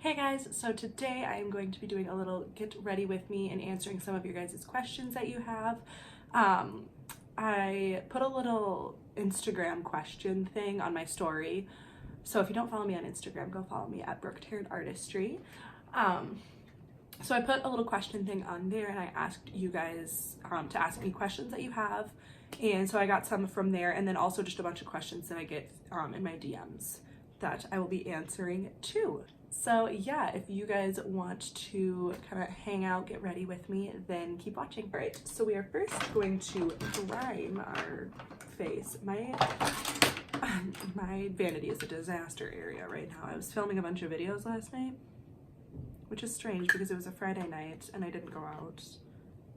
Hey guys, so today I am going to be doing a little get ready with me and answering some of your guys' questions that you have. I put a little Instagram question thing on my story. So if you don't follow me on Instagram, go follow me at Brooke Artistry. So I put a little question thing on there and I asked you guys to ask me questions that you have. And so I got some from there, and then also just a bunch of questions that I get in my DMs that I will be answering too. So yeah, if you guys want to kind of hang out, get ready with me, then keep watching. All right, so we are first going to prime our face. My vanity is a disaster area right now. I was filming a bunch of videos last night, which is strange because it was a Friday night and I didn't go out,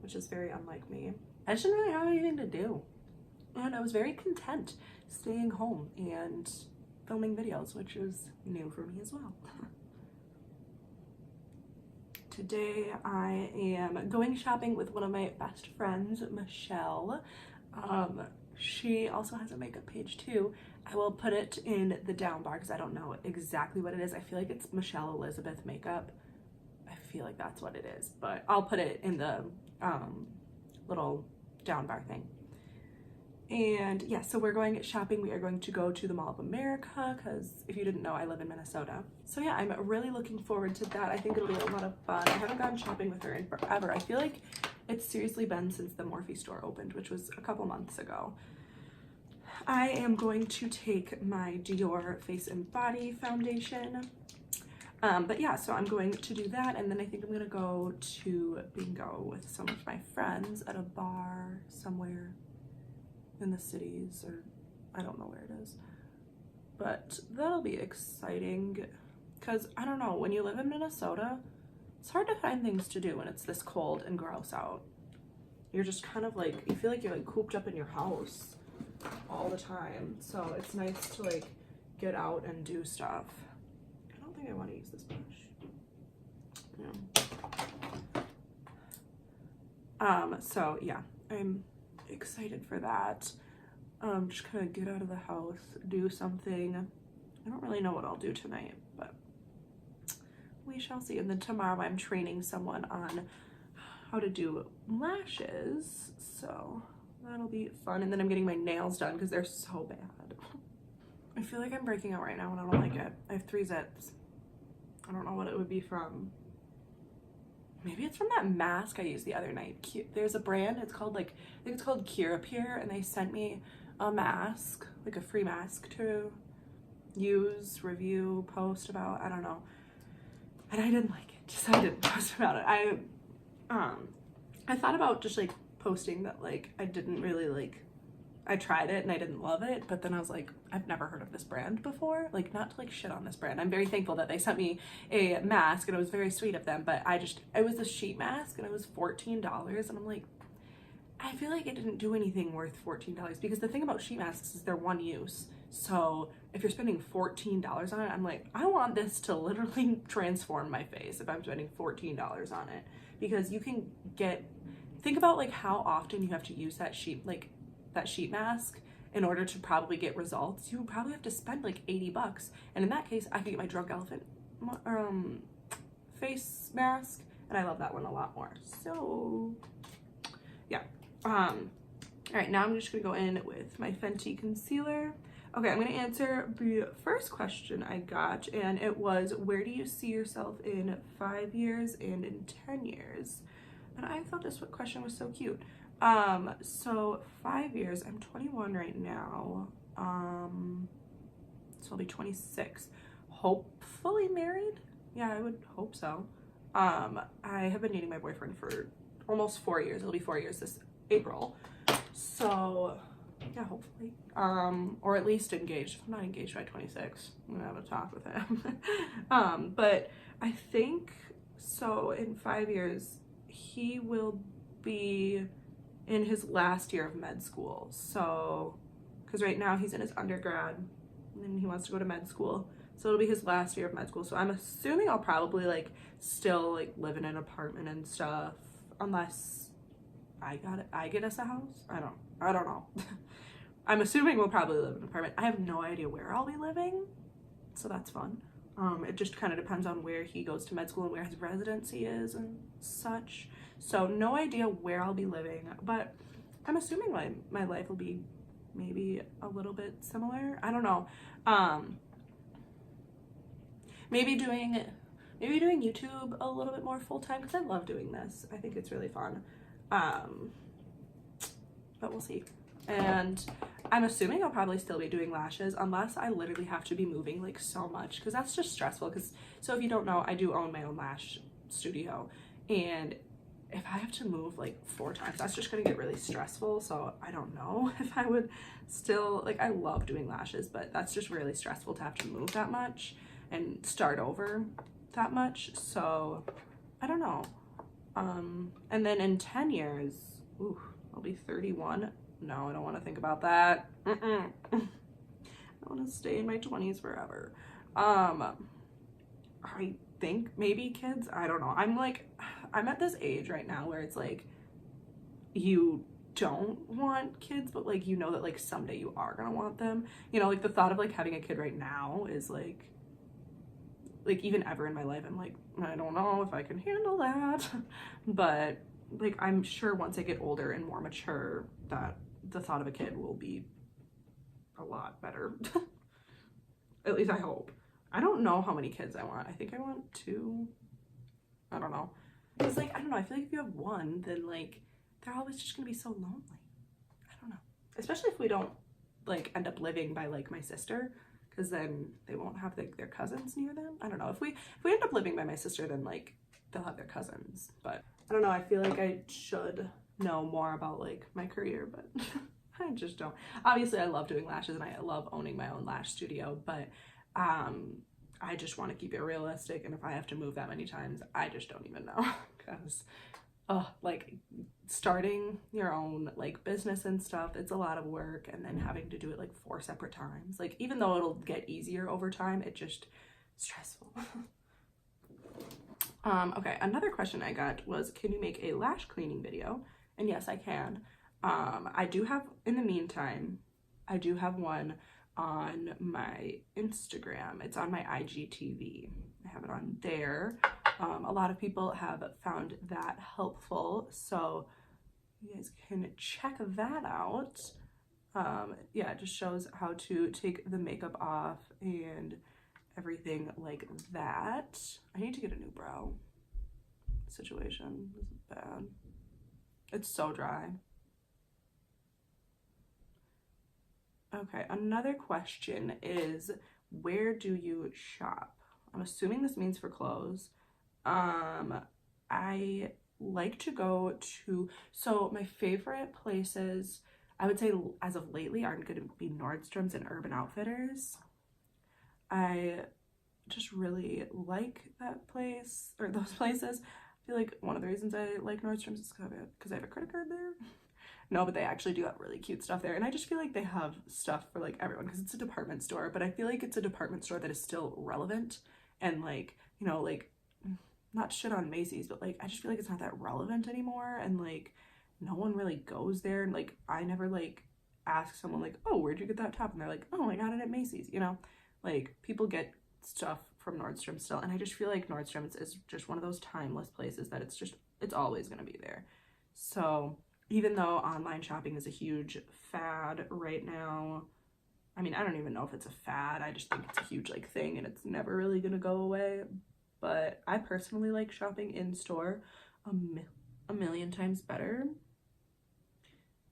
which is very unlike me. I just didn't really have anything to do. And I was very content staying home and filming videos, which is new for me as well. Today I am going shopping with one of my best friends, Michelle. She also has a makeup page too. I will put it in the down bar because I don't know exactly what it is. I feel like it's Michelle Elizabeth makeup. I feel like that's what it is, but I'll put it in the little down bar thing. And yeah, so we're going shopping. We are going to go to the Mall of America because if you didn't know, I live in Minnesota. So yeah, I'm really looking forward to that. I think it'll be a lot of fun. I haven't gone shopping with her in forever. I feel like it's seriously been since the Morphe store opened, which was a couple months ago. I am going to take my Dior Face and Body foundation. But yeah, so I'm going to do that, and then I think I'm gonna go to bingo with some of my friends at a bar somewhere in the cities, or I don't know where it is, but that'll be exciting because I don't know, when you live in Minnesota, it's hard to find things to do when it's this cold and gross out. You're just kind of like, you feel like you're like cooped up in your house all the time, so it's nice to like get out and do stuff. I don't think I want to use this brush. Yeah. So yeah, I'm excited for that. Just kind of get out of the house, do something. I don't really know what I'll do tonight, but we shall see. And then tomorrow I'm training someone on how to do lashes, so that'll be fun. And then I'm getting my nails done because they're so bad. I feel like I'm breaking out right now and I don't like it. I have 3 zits. I don't know what it would be from. Maybe it's from that mask I used the other night. There's a brand, it's called like, I think it's called Curapure, and they sent me a mask, like a free mask to use, review, post about, I don't know. And I didn't like it, so I didn't post about it. I thought about just like posting that like I didn't really like, I tried it and I didn't love it, but then I was like, I've never heard of this brand before. Like, not to like shit on this brand. I'm very thankful that they sent me a mask and it was very sweet of them, but it was a sheet mask and it was $14, and I'm like, I feel like it didn't do anything worth $14 because the thing about sheet masks is they're one use. So if you're spending $14 on it, I'm like, I want this to literally transform my face if I'm spending $14 on it, because you can think about like how often you have to use that sheet mask in order to probably get results. You probably have to spend like $80, and in that case I could get my drunk elephant face mask, and I love that one a lot more. So yeah, all right, now I'm just gonna go in with my Fenty concealer. Okay, I'm gonna answer the first question I got, and it was, where do you see yourself in 5 years and in 10 years? And I thought this question was so cute. So 5 years, I'm 21 right now, so I'll be 26, hopefully married. Yeah, I would hope so. I have been dating my boyfriend for almost 4 years. It'll be 4 years this April, so yeah, hopefully, or at least engaged. If I'm not engaged by 26, I'm gonna have a talk with him. But I think so in 5 years he will be in his last year of med school. So, because right now he's in his undergrad and he wants to go to med school, so it'll be his last year of med school. So I'm assuming I'll probably like still like live in an apartment and stuff, unless I get us a house. I don't know. I'm assuming we'll probably live in an apartment. I have no idea where I'll be living, so that's fun. It just kind of depends on where he goes to med school and where his residency is and such. So no idea where I'll be living, but I'm assuming my life will be maybe a little bit similar. I don't know. Maybe doing YouTube a little bit more full time because I love doing this. I think it's really fun. But we'll see. And I'm assuming I'll probably still be doing lashes unless I literally have to be moving like so much, because that's just stressful. Because so if you don't know, I do own my own lash studio, and if I have to move like 4 times, that's just gonna get really stressful. So I don't know if I would still, like, I love doing lashes, but that's just really stressful to have to move that much and start over that much. So I don't know. And then in 10 years, ooh, I'll be 31. No, I don't want to think about that. I want to stay in my 20s forever. I think maybe kids. I don't know. I'm at this age right now where it's like, you don't want kids, but like, you know that like someday you are gonna want them. You know, like the thought of like having a kid right now is like even ever in my life, I'm like, I don't know if I can handle that. But like, I'm sure once I get older and more mature, that the thought of a kid will be a lot better. At least I hope. I don't know how many kids I want. I think I want 2. I don't know. It's like, I don't know. I feel like if you have 1, then like, they're always just gonna be so lonely. I don't know. Especially if we don't like end up living by like my sister, because then they won't have like their cousins near them. I don't know. If we end up living by my sister, then like they'll have their cousins. But I don't know. I feel like I should know more about like my career, but I just don't. Obviously, I love doing lashes and I love owning my own lash studio, but I just want to keep it realistic. And if I have to move that many times, I just don't even know, because like starting your own like business and stuff, it's a lot of work, and then having to do it like 4 separate times. Like, even though it'll get easier over time, it just stressful. Okay, another question I got was, can you make a lash cleaning video? And yes, I can. I do have, in the meantime, I do have one on my Instagram. It's on my IGTV. I have it on there. A lot of people have found that helpful, so you guys can check that out. Yeah, it just shows how to take the makeup off and everything like that. I need to get a new brow situation. This is bad. It's so dry. Okay, another question is, where do you shop? I'm assuming this means for clothes. I like to go to, so my favorite places, I would say as of lately, are going to be Nordstrom's and Urban Outfitters. I just really like that place, or those places. I feel like one of the reasons I like Nordstrom's is because I have a credit card there. No, but they actually do have really cute stuff there. And I just feel like they have stuff for like everyone, because it's a department store, but I feel like it's a department store that is still relevant. And like, you know, like, not shit on Macy's, but like, I just feel like it's not that relevant anymore. And like, no one really goes there. And like, I never like ask someone like, oh, where'd you get that top? And they're like, oh, I got it at Macy's, you know? Like, people get stuff from Nordstrom still. And I just feel like Nordstrom's is just one of those timeless places that it's always gonna be there. So even though online shopping is a huge fad right now, I mean, I don't even know if it's a fad. I just think it's a huge like thing, and it's never really gonna go away. But I personally like shopping in store a million times better.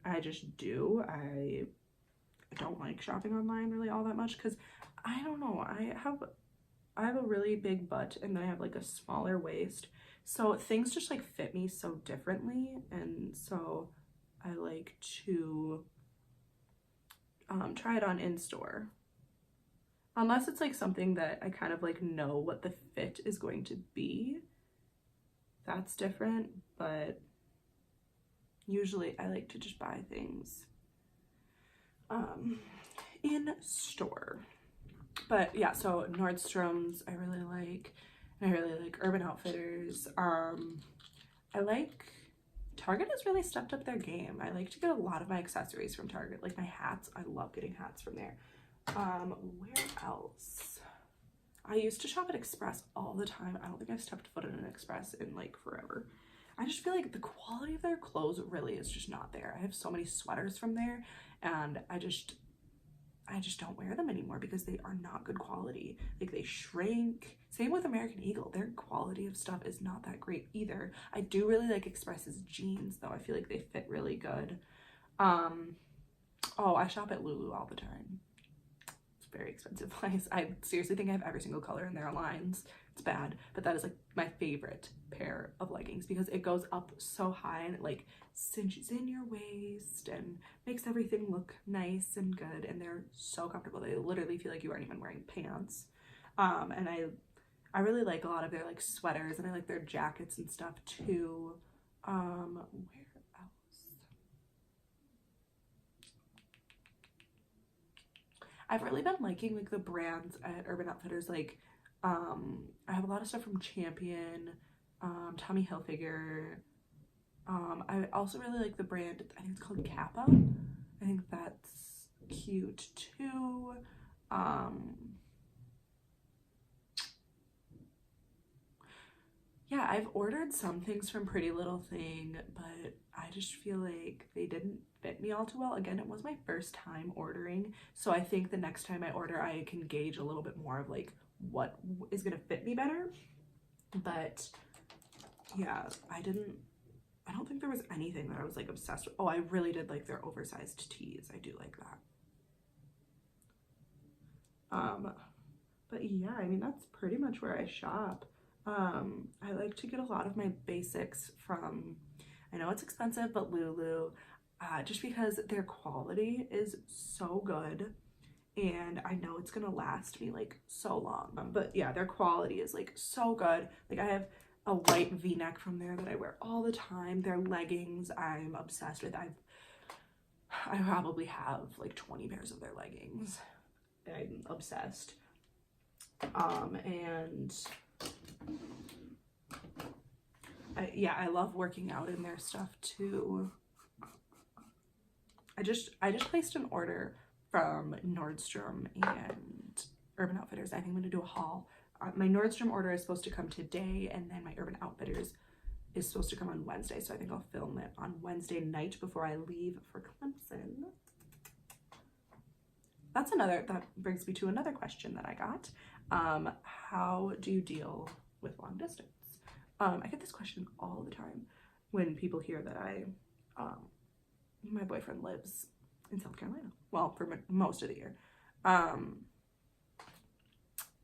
I just do. I don't like shopping online really all that much, because I don't know, I have a really big butt, and then I have like a smaller waist, so things just like fit me so differently. And so I like to try it on in store, unless it's like something that I kind of like know what the fit is going to be. That's different, but usually I like to just buy things in store. But yeah, so Nordstrom's I really like, and I really like Urban Outfitters. I like Target has really stepped up their game. I like to get a lot of my accessories from Target, like my hats. I love getting hats from there. Where else? I used to shop at Express all the time. I don't think I've stepped foot in an Express in like forever. I just feel like the quality of their clothes really is just not there. I have so many sweaters from there, and I just don't wear them anymore because they are not good quality. Like, they shrink. Same with American Eagle. Their quality of stuff is not that great either. I do really like Express's jeans though. I feel like they fit really good. Oh, I shop at Lulu all the time. It's a very expensive place. I seriously think I have every single color in their lines. It's bad, but that is like my favorite pair of leggings because it goes up so high and it like cinches in your waist and makes everything look nice and good, and they're so comfortable. They literally feel like you aren't even wearing pants. And I really like a lot of their like sweaters, and I like their jackets and stuff too. Where else? I've really been liking like the brands at Urban Outfitters. Like, I have a lot of stuff from Champion, Tommy Hilfiger. I also really like the brand, I think it's called Kappa. I think that's cute too. Yeah, I've ordered some things from Pretty Little Thing, but I just feel like they didn't fit me all too well. Again, it was my first time ordering, so I think the next time I order, I can gauge a little bit more of like what is gonna fit me better. But yeah, I don't think there was anything that I was like obsessed with. Oh, I really did like their oversized tees. I do like that. But yeah, I mean, that's pretty much where I shop. I like to get a lot of my basics from, I know it's expensive, but Lulu, just because their quality is so good and I know it's gonna last me like so long. But yeah, their quality is like so good. Like, I have a white v-neck from there that I wear all the time. Their leggings I'm obsessed with. I probably have like 20 pairs of their leggings. I'm obsessed. And I love working out in their stuff too. I just placed an order from Nordstrom and Urban Outfitters. I think I'm gonna do a haul. My Nordstrom order is supposed to come today, and then my Urban Outfitters is supposed to come on Wednesday, so I think I'll film it on Wednesday night before I leave for Clemson. That brings me to another question that I got. How do you deal with long distance? I get this question all the time when people hear that my boyfriend lives in South Carolina. Well, for most of the year.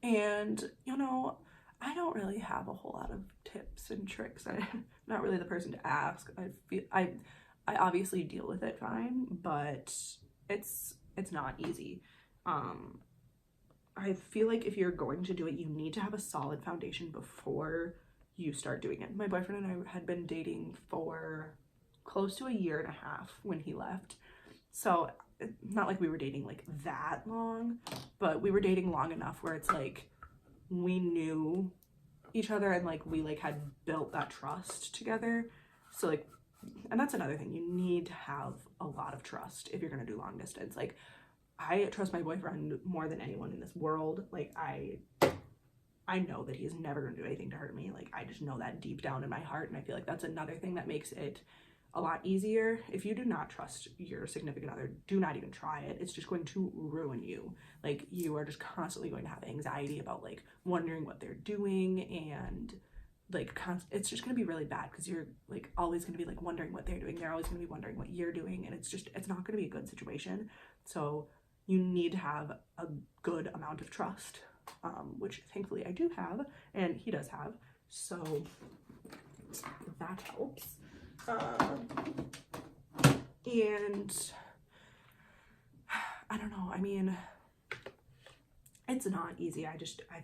And you know, I don't really have a whole lot of tips and tricks. I'm not really the person to ask. I obviously deal with it fine, but it's not easy. I feel like if you're going to do it, you need to have a solid foundation before you start doing it. My boyfriend and I had been dating for close to a year and a half when he left. So not like we were dating like that long, but we were dating long enough where it's like we knew each other and like we like had built that trust together. So like, and that's another thing, you need to have a lot of trust if you're gonna do long distance. Like, I trust my boyfriend more than anyone in this world. Like, I know that he's never gonna do anything to hurt me. Like, I just know that deep down in my heart, and I feel like that's another thing that makes it a lot easier. If you do not trust your significant other, do not even try it. It's just going to ruin you. Like, you are just constantly going to have anxiety about like wondering what they're doing, and like it's just going to be really bad because you're like always going to be like wondering what they're doing. They're always going to be wondering what you're doing, and it's not going to be a good situation. So you need to have a good amount of trust, which thankfully I do have, and he does have, so that helps. And I don't know, I mean, it's not easy. I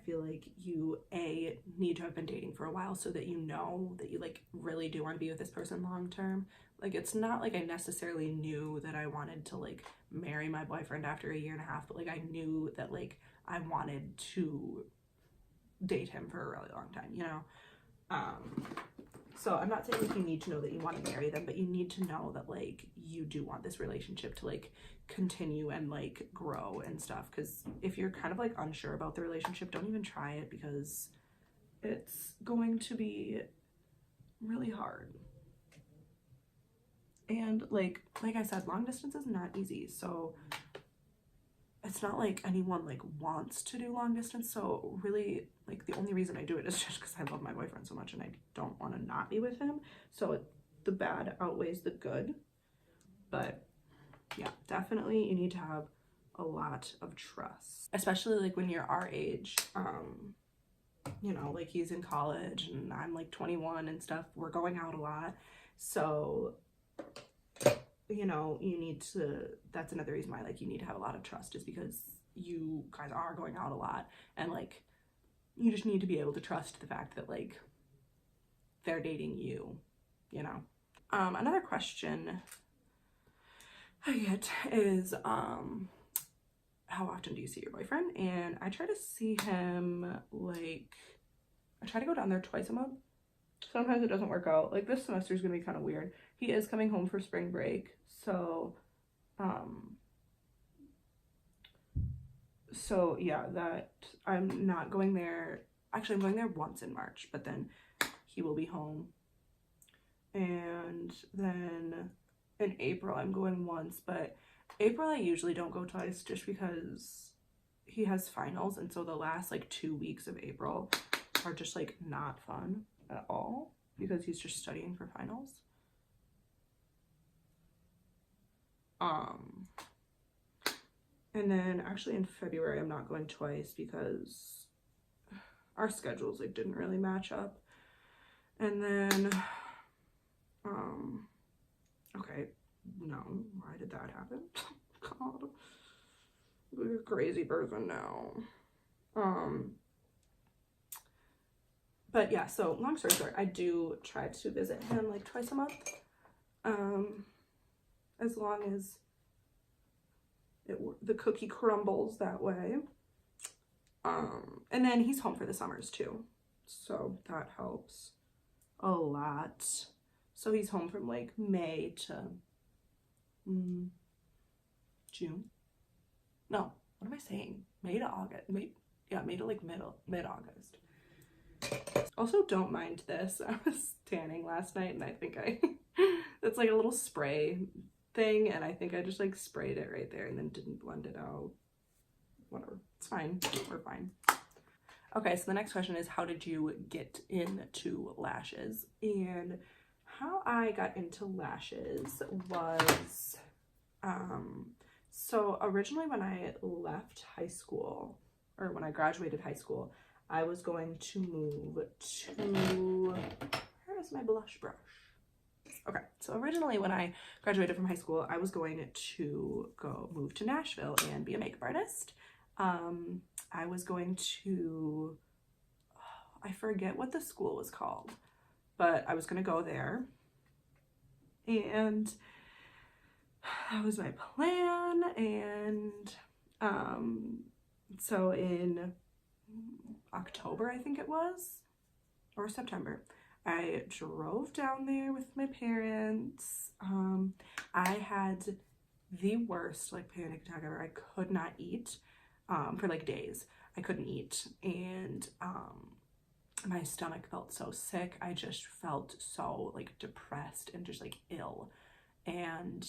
feel like you need to have been dating for a while so that you know that you like really do want to be with this person long term. Like, it's not like I necessarily knew that I wanted to like marry my boyfriend after a year and a half, but like I knew that like I wanted to date him for a really long time, you know? So I'm not saying like you need to know that you want to marry them, but you need to know that like you do want this relationship to like continue and like grow and stuff. Because if you're kind of like unsure about the relationship, don't even try it, because it's going to be really hard. And like I said, long distance is not easy. So it's not like anyone like wants to do long distance. So really, like the only reason I do it is just because I love my boyfriend so much and I don't want to not be with him. So the bad outweighs the good. But yeah, definitely you need to have a lot of trust, especially like when you're our age. You know, like he's in college and I'm like 21 and stuff. We're going out a lot. So, you know, you need to, that's another reason why like you need to have a lot of trust, is because you guys are going out a lot, and like you just need to be able to trust the fact that like they're dating you, you know. Another question I get is how often do you see your boyfriend? And I try to see him like, I try to go down there twice a month. Sometimes it doesn't work out. Like this semester is gonna be kind of weird. He is coming home for spring break, so yeah, that I'm not going there. Actually, I'm going there once in March, but then he will be home. And then in April I'm going once, but April I usually don't go twice just because he has finals, and so the last like 2 weeks of April are just like not fun at all because he's just studying for finals. And then actually in February I'm not going twice because our schedules like didn't really match up. And then okay, no, why did that happen? God, I'm a crazy person now. But yeah, so long story short, I do try to visit him like twice a month, as long as the cookie crumbles that way. And then he's home for the summers too, so that helps a lot. So he's home from like May to June. No, what am I saying? May to August. May to like mid-August. Also, don't mind this. I was tanning last night and I think it's like a little spray thing, and I think I just like sprayed it right there and then didn't blend it out. Whatever, it's fine, we're fine. Okay, so the next question is, how did you get into lashes? And how I got into lashes was, so originally when I left high school, or when I graduated high school, I was going to move to, where is my blush brush? Okay, so originally when I graduated from high school, I was going to move to Nashville and be a makeup artist. I was going to, I forget what the school was called, but I was going to go there, and that was my plan. And so in October, I think it was, or September, I drove down there with my parents. I had the worst like panic attack ever. I could not eat for like days. I couldn't eat, and my stomach felt so sick. I just felt so like depressed and just like ill. And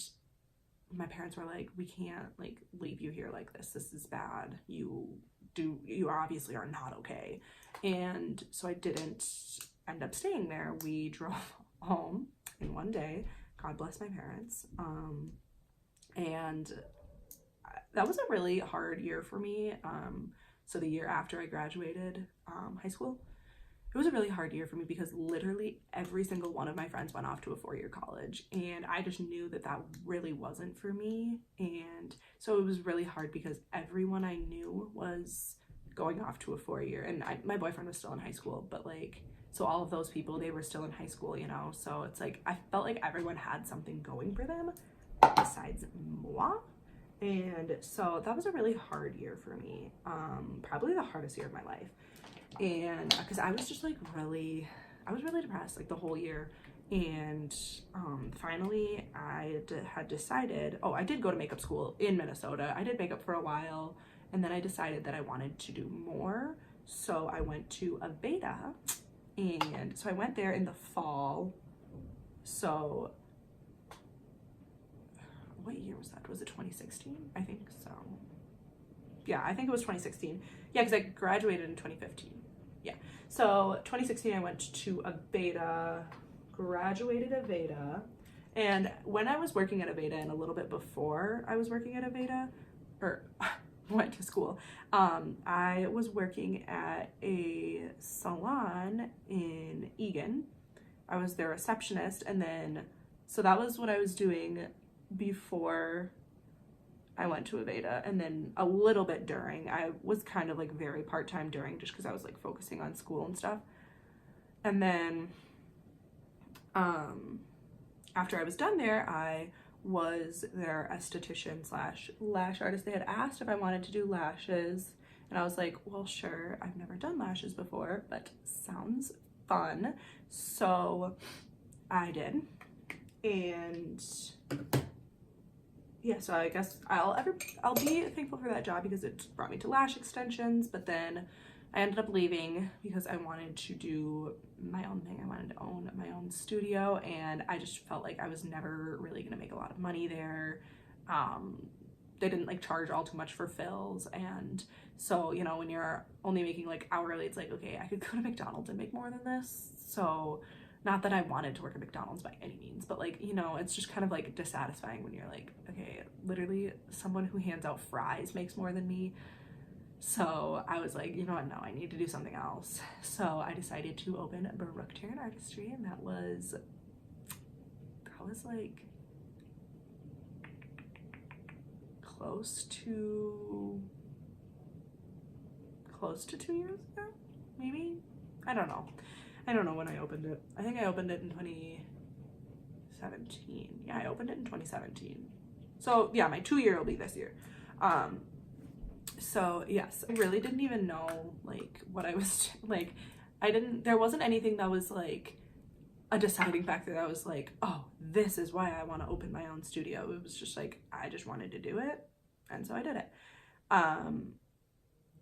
my parents were like, we can't like leave you here like this. This is bad. You obviously are not okay. And so I didn't end up staying there. We drove home in one day. God bless my parents. And that was a really hard year for me. So the year after I graduated high school, it was a really hard year for me because literally every single one of my friends went off to a 4-year college, and I just knew that that really wasn't for me. And so it was really hard because everyone I knew was going off to a 4-year, and my boyfriend was still in high school, but like, so all of those people, they were still in high school, you know? So it's like, I felt like everyone had something going for them besides moi. And so that was a really hard year for me. Probably the hardest year of my life. And because I was just like really, I was really depressed like the whole year. And finally I had decided, oh, I did go to makeup school in Minnesota. I did makeup for a while, and then I decided that I wanted to do more. So I went to Aveda, and so I went there in the fall. So what year was that? Was it 2016? I think so. Yeah, I think it was 2016. Yeah, because I graduated in 2015. Yeah. So 2016 I went to Aveda, graduated Aveda, and when I was working at Aveda and a little bit before I was working at Aveda, or went to school, I was working at a salon in Eagan. I was their receptionist, and then, so that was what I was doing before I went to Aveda, and then a little bit during. I was kind of like very part-time during, just because I was like focusing on school and stuff. And then after I was done there, I was their esthetician slash lash artist. They had asked if I wanted to do lashes, and I was like, well, sure. I've never done lashes before, but sounds fun. So I did. And yeah, so I guess I'll be thankful for that job because it brought me to lash extensions. But then I ended up leaving because I wanted to do my own thing. I wanted to own my own studio, and I just felt like I was never really gonna make a lot of money there. They didn't like charge all too much for fills, and so, you know, when you're only making like hourly, it's like, okay, I could go to McDonald's and make more than this. So not that I wanted to work at McDonald's by any means, but like, you know, it's just kind of like dissatisfying when you're like, okay, literally someone who hands out fries makes more than me. So I was like, you know what, no, I need to do something else. So I decided to open Brooke Artistry, and that was like close to 2 years ago, maybe. I don't know when I opened it. I think I opened it in 2017. Yeah, I opened it in 2017. So yeah, my 2-year will be this year. So yes, I really didn't even know like what I was like. There wasn't anything that was like a deciding factor that was like, oh, this is why I want to open my own studio. It was just like, I just wanted to do it, and so I did it.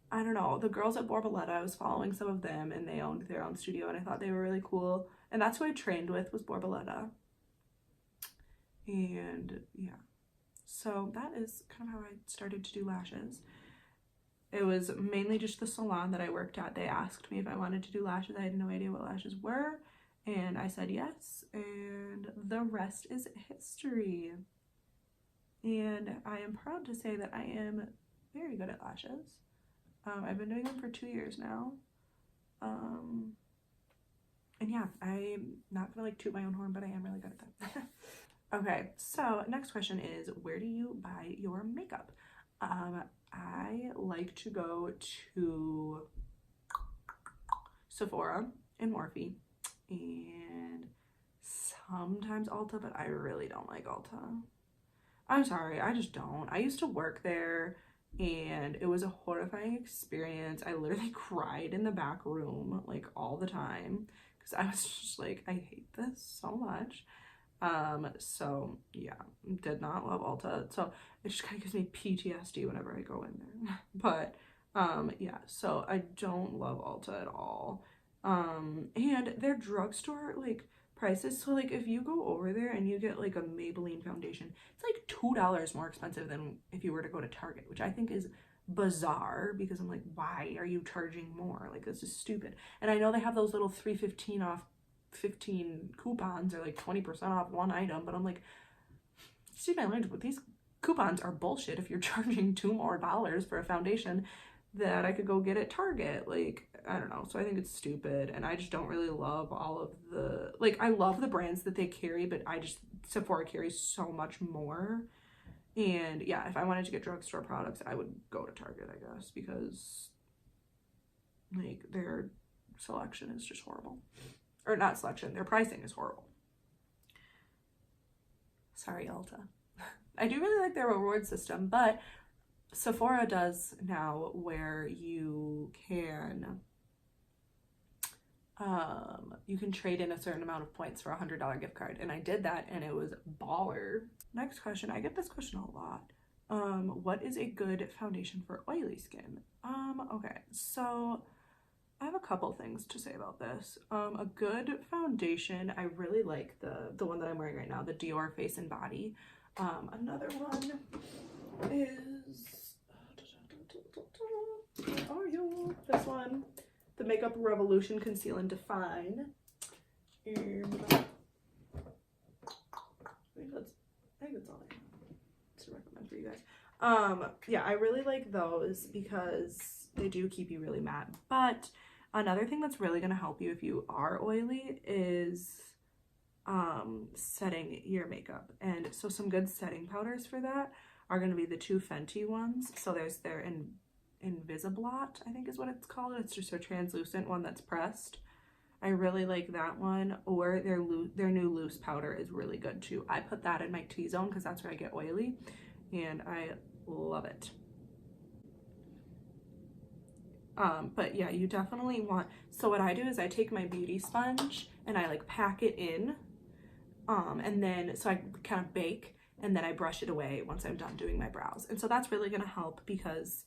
I don't know, the girls at Borboleta, I was following some of them, and they owned their own studio, and I thought they were really cool. And that's who I trained with, was Borboleta. And yeah, so that is kind of how I started to do lashes. It was mainly just the salon that I worked at. They asked me if I wanted to do lashes. I had no idea what lashes were, and I said yes, and the rest is history. And I am proud to say that I am very good at lashes. I've been doing them for 2 years now. And yeah, I'm not gonna like toot my own horn, but I am really good at them. Okay, so next question is, where do you buy your makeup? I like to go to Sephora and Morphe, and sometimes Ulta, but I really don't like Ulta. I'm sorry, I just don't. I used to work there, and it was a horrifying experience. I literally cried in the back room like all the time because I was just like, I hate this so much. So yeah, did not love Ulta. So it just kind of gives me PTSD whenever I go in there. But yeah, so I don't love Ulta at all. And their drugstore like prices, so like if you go over there and you get like a Maybelline foundation, it's like $2 more expensive than if you were to go to Target, which I think is bizarre, because I'm like, why are you charging more? Like, this is stupid. And I know they have those little 315 off 15 coupons, or like 20% off one item, but I'm like, excuse my language, but these coupons are bullshit if you're charging $2 more for a foundation that I could go get at Target. Like, I don't know. So I think it's stupid, and I just don't really love all of the, like, I love the brands that they carry, but Sephora carries so much more. And yeah, if I wanted to get drugstore products, I would go to Target, I guess, because like their selection is just horrible. Or not selection, their pricing is horrible. Sorry, Ulta. I do really like their reward system, but Sephora does now, where you can you can trade in a certain amount of points for a $100 gift card. And I did that and it was baller. Next question. I get this question a lot. What is a good foundation for oily skin? Okay, so I have a couple things to say about this. A good foundation, I really like the one that I'm wearing right now, the Dior Face and Body. Another one is, where are you? This one, the Makeup Revolution Conceal and Define. And I think that's all I have to recommend for you guys. Yeah, I really like those because they do keep you really matte. But another thing that's really going to help you if you are oily is setting your makeup. And so some good setting powders for that are going to be the two Fenty ones. So there's their Invisiblot, I think is what it's called. It's just a translucent one that's pressed. I really like that one. Or their new loose powder is really good too. I put that in my T-zone because that's where I get oily, and I love it. But yeah, you definitely want, so what I do is I take my beauty sponge and I like pack it in, and then so I kind of bake, and then I brush it away once I'm done doing my brows. And so that's really gonna help because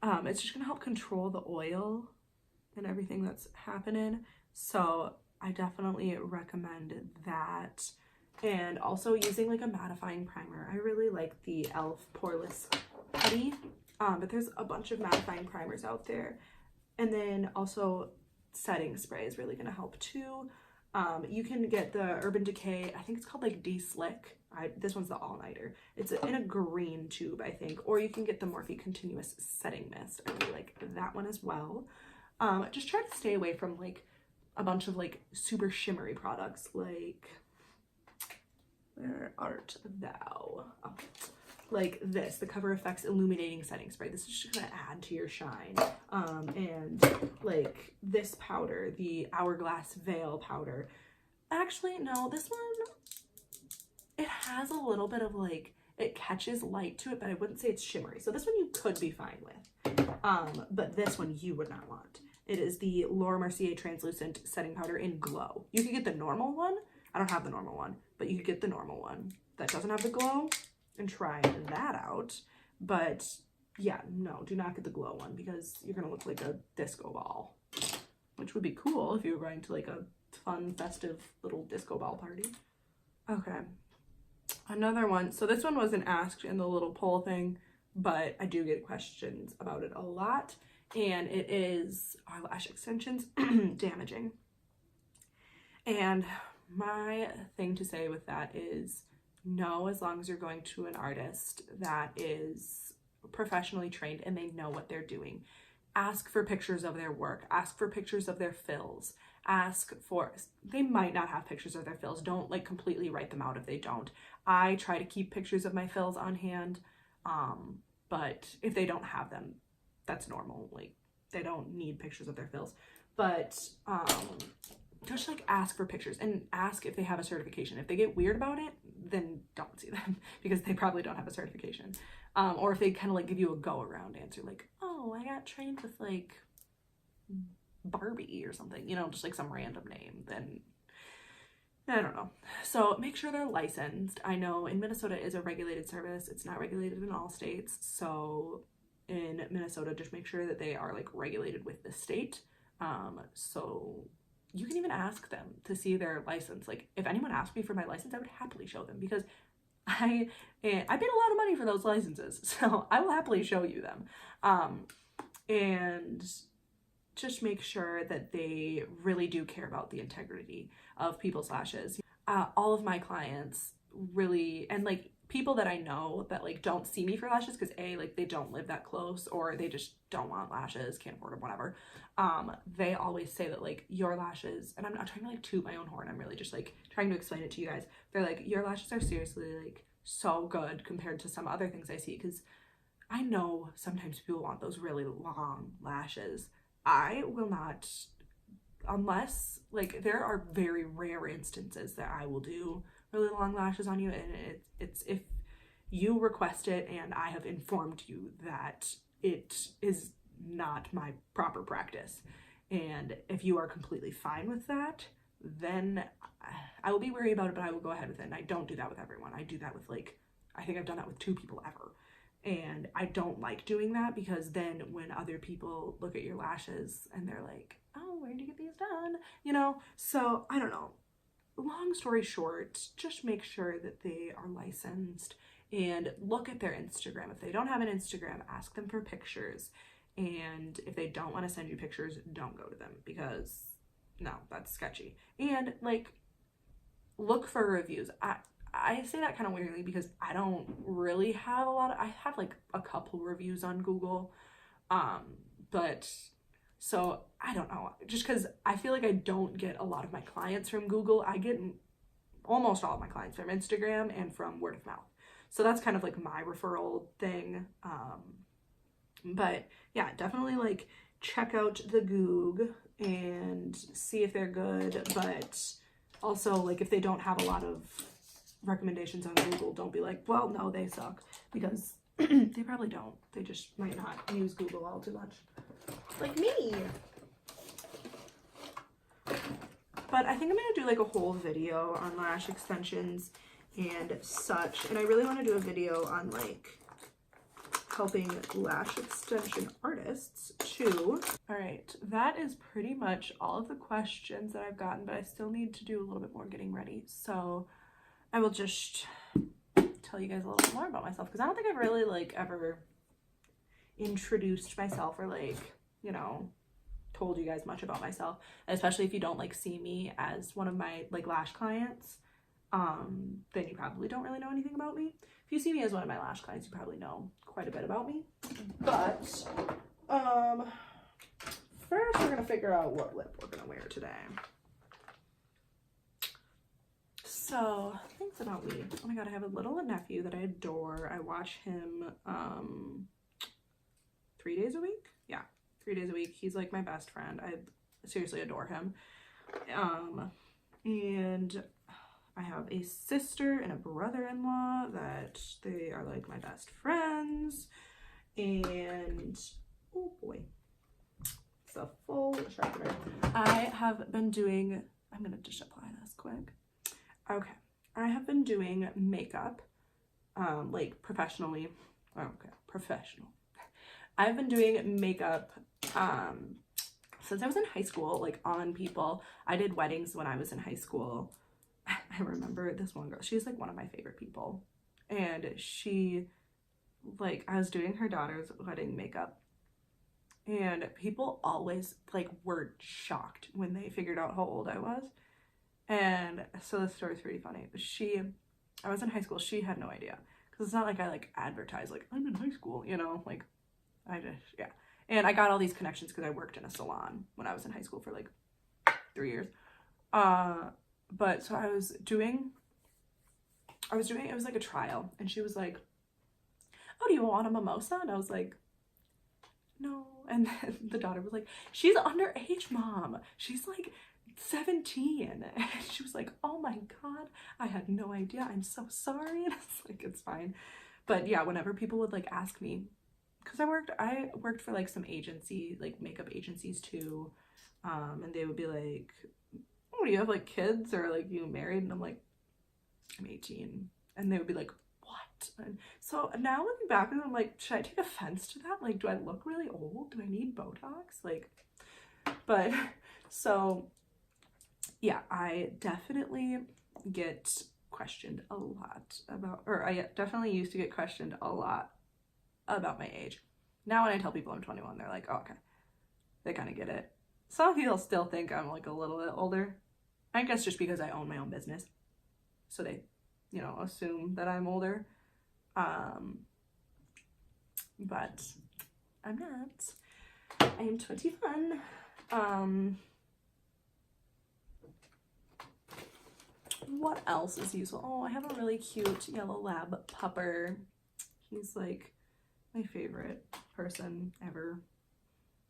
it's just gonna help control the oil and everything that's happening. So I definitely recommend that. And also using like a mattifying primer. I really like the e.l.f. Poreless Putty, but there's a bunch of mattifying primers out there. And then also setting spray is really gonna help too. You can get the Urban Decay, I think it's called like De-Slick. This one's the all-nighter. It's in a green tube, I think. Or you can get the Morphe Continuous Setting Mist. I really like that one as well. Just try to stay away from like a bunch of like super shimmery products. Like, where art thou? Oh, like this, the Cover FX Illuminating Setting Spray. This is just gonna add to your shine. And like this powder, the Hourglass Veil powder. Actually, no, this one, it has a little bit of like, it catches light to it, but I wouldn't say it's shimmery. So this one you could be fine with. But this one you would not want. It is the Laura Mercier Translucent Setting Powder in Glow. You could get the normal one. I don't have the normal one, but you could get the normal one that doesn't have the glow and try that out. But yeah, no, do not get the glow one because you're gonna look like a disco ball, which would be cool if you were going to like a fun, festive little disco ball party. Okay, another one. So this one wasn't asked in the little poll thing, but I do get questions about it a lot. And it is eyelash extensions damaging. And my thing to say with that is no, as long as you're going to an artist that is professionally trained and they know what they're doing. Ask for pictures of their work. Ask for pictures of their fills. They might not have pictures of their fills. Don't like completely write them out if they don't. I try to keep pictures of my fills on hand, but if they don't have them, that's normal. Like, they don't need pictures of their fills. But just like ask for pictures and ask if they have a certification. If they get weird about it, then don't see them because they probably don't have a certification. Or if they kind of like give you a go around answer, like, oh, I got trained with like Barbie or something, you know, just like some random name, then I don't know. So make sure they're licensed. I know in Minnesota is a regulated service. It's not regulated in all states. So in Minnesota, just make sure that they are like regulated with the state. So you can even ask them to see their license. Like if anyone asked me for my license, I would happily show them because I paid a lot of money for those licenses. So I will happily show you them. And just make sure that they really do care about the integrity of people's lashes. All of my clients really, and like people that I know that like don't see me for lashes because like they don't live that close or they just don't want lashes, can't afford them, whatever. They always say that like your lashes, and I'm not trying to like toot my own horn, I'm really just like trying to explain it to you guys. They're like, your lashes are seriously like so good compared to some other things I see, because I know sometimes people want those really long lashes. I will not, unless like there are very rare instances that I will do really long lashes on you, and it's if you request it and I have informed you that it is not my proper practice. And if you are completely fine with that, then I will be worried about it, but I will go ahead with it. And I don't do that with everyone. I do that with like, I think I've done that with 2 people ever. And I don't like doing that, because then when other people look at your lashes and they're like, oh, where did you get these done? You know, so I don't know. Long story short, just make sure that they are licensed and look at their Instagram. If they don't have an Instagram, ask them for pictures. And if they don't want to send you pictures, don't go to them, because no, that's sketchy. And like, look for reviews. I say that kind of weirdly because I don't really have I have like a couple reviews on Google. But so I don't know, just because I feel like I don't get a lot of my clients from Google. I get almost all of my clients from Instagram and from word of mouth. So that's kind of like my referral thing. But yeah, definitely like check out the Goog and see if they're good. But also, like, if they don't have a lot of recommendations on Google, don't be like, well, no, they suck, because they probably don't. They just might not use Google all too much. Like me. But I think I'm gonna do like a whole video on lash extensions and such. And I really want to do a video on like helping lash extension artists too. All right, that is pretty much all of the questions that I've gotten, but I still need to do a little bit more getting ready. So I will just tell you guys a little bit more about myself, because I don't think I've really like ever introduced myself or like, you know, told you guys much about myself, especially if you don't like see me as one of my like lash clients. Then you probably don't really know anything about me. If you see me as one of my lash clients, you probably know quite a bit about me. But first we're gonna figure out what lip we're gonna wear today. So things about me. Oh my god, I have a little nephew that I adore. I watch him 3 days a week. Yeah, 3 days a week. He's like my best friend. I seriously adore him. And I have a sister and a brother-in-law that they are like my best friends. And oh boy, it's a full sharpener. I have been doing, I'm gonna just apply this quick. Okay, I have been doing makeup like professionally. Okay, professional. I've been doing makeup since I was in high school, like on people. I did weddings when I was in high school. I remember this one girl, she's like one of my favorite people, and she, like, I was doing her daughter's wedding makeup, and people always like were shocked when they figured out how old I was. And so this story's pretty funny. I was in high school, she had no idea, because it's not like I like advertise like I'm in high school, you know, like I just, yeah. And I got all these connections because I worked in a salon when I was in high school for like 3 years. But so it was like a trial, and she was like, oh, do you want a mimosa? And I was like, no. And then the daughter was like, she's underage, mom. She's like 17. And she was like, oh my god, I had no idea. I'm so sorry. And it's like, it's fine. But yeah, whenever people would like ask me, because I worked for like some agency, like makeup agencies too. And they would be like, oh, do you have like kids, or like you married? And I'm like, I'm 18. And they would be like, what? And so now looking back, and I'm like, should I take offense to that? Like, do I look really old? Do I need Botox? Like, but so yeah, I definitely get questioned a lot about, or I definitely used to get questioned a lot about my age. Now when I tell people I'm 21, they're like, oh, okay. They kind of get it. Some people still think I'm like a little bit older. I guess just because I own my own business. So they, you know, assume that I'm older. But I'm not. I am 21. What else is useful? Oh, I have a really cute yellow lab pupper. He's like my favorite person ever.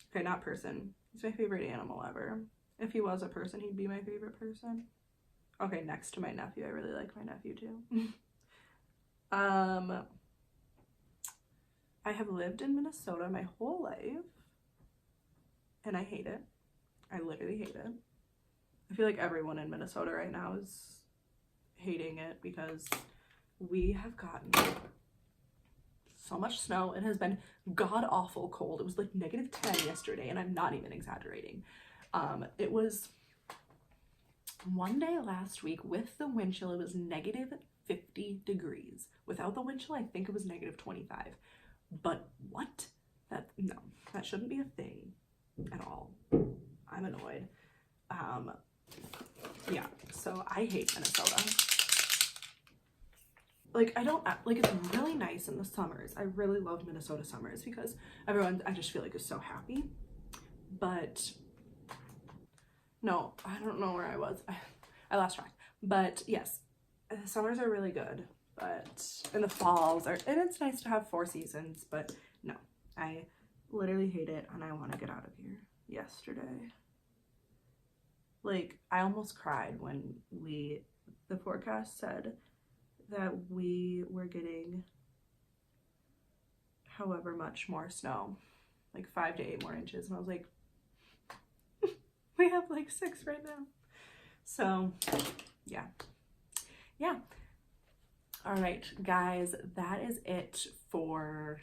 Okay, not person. He's my favorite animal ever. If he was a person, he'd be my favorite person. Okay, next to my nephew. I really like my nephew too. I have lived in Minnesota my whole life, and I hate it. I literally hate it. I feel like everyone in Minnesota right now is hating it because we have gotten so much snow. It has been god awful cold. It was like -10 yesterday, and I'm not even exaggerating. It was one day last week with the wind chill, it was -50 degrees. Without the wind chill, I think it was -25. But what? No, that shouldn't be a thing at all. I'm annoyed. Yeah, so I hate Minnesota. Like, I don't, like, it's really nice in the summers. I really love Minnesota summers because everyone, I just feel like, is so happy. But no, I don't know where I was. I lost track. But yes, the summers are really good. But in the falls are, and it's nice to have 4 seasons. But no, I literally hate it, and I want to get out of here. Yesterday, like, I almost cried when the forecast said that we were getting however much more snow, like 5 to 8 more inches, and I was like, we have like 6 right now. So yeah. All right, guys, that is it for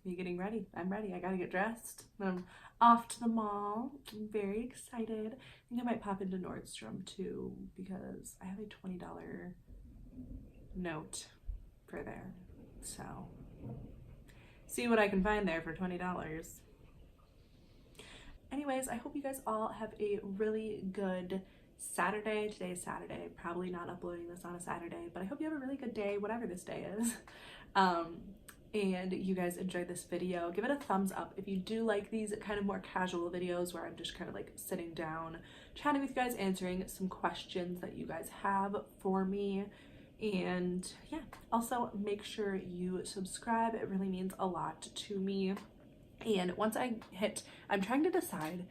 me getting ready. I'm ready. I gotta get dressed. I'm off to the mall. I'm very excited. I think I might pop into Nordstrom too because I have a $20 note for there. So see what I can find there for $20. Anyways, I hope you guys all have a really good Saturday. Today is Saturday. Probably not uploading this on a Saturday, but I hope you have a really good day, whatever this day is. And you guys enjoyed this video. Give it a thumbs up if you do like these kind of more casual videos where I'm just kind of like sitting down, chatting with you guys, answering some questions that you guys have for me. And yeah, also make sure you subscribe. It really means a lot to me. And once I'm trying to decide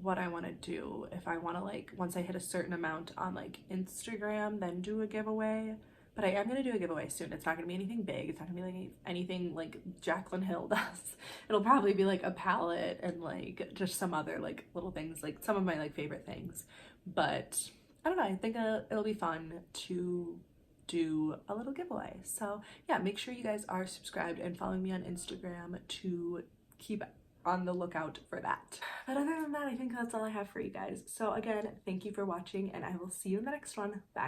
what I want to do. If I want to, like, once I hit a certain amount on like Instagram, then do a giveaway. But I am going to do a giveaway soon. It's not going to be anything big. It's not going to be like anything like Jaclyn Hill does. It'll probably be like a palette and like just some other like little things, like some of my like favorite things. But I don't know. I think it'll be fun to do a little giveaway. So yeah, make sure you guys are subscribed and following me on Instagram to keep on the lookout for that. But other than that, I think that's all I have for you guys. So again, thank you for watching, and I will see you in the next one. Bye.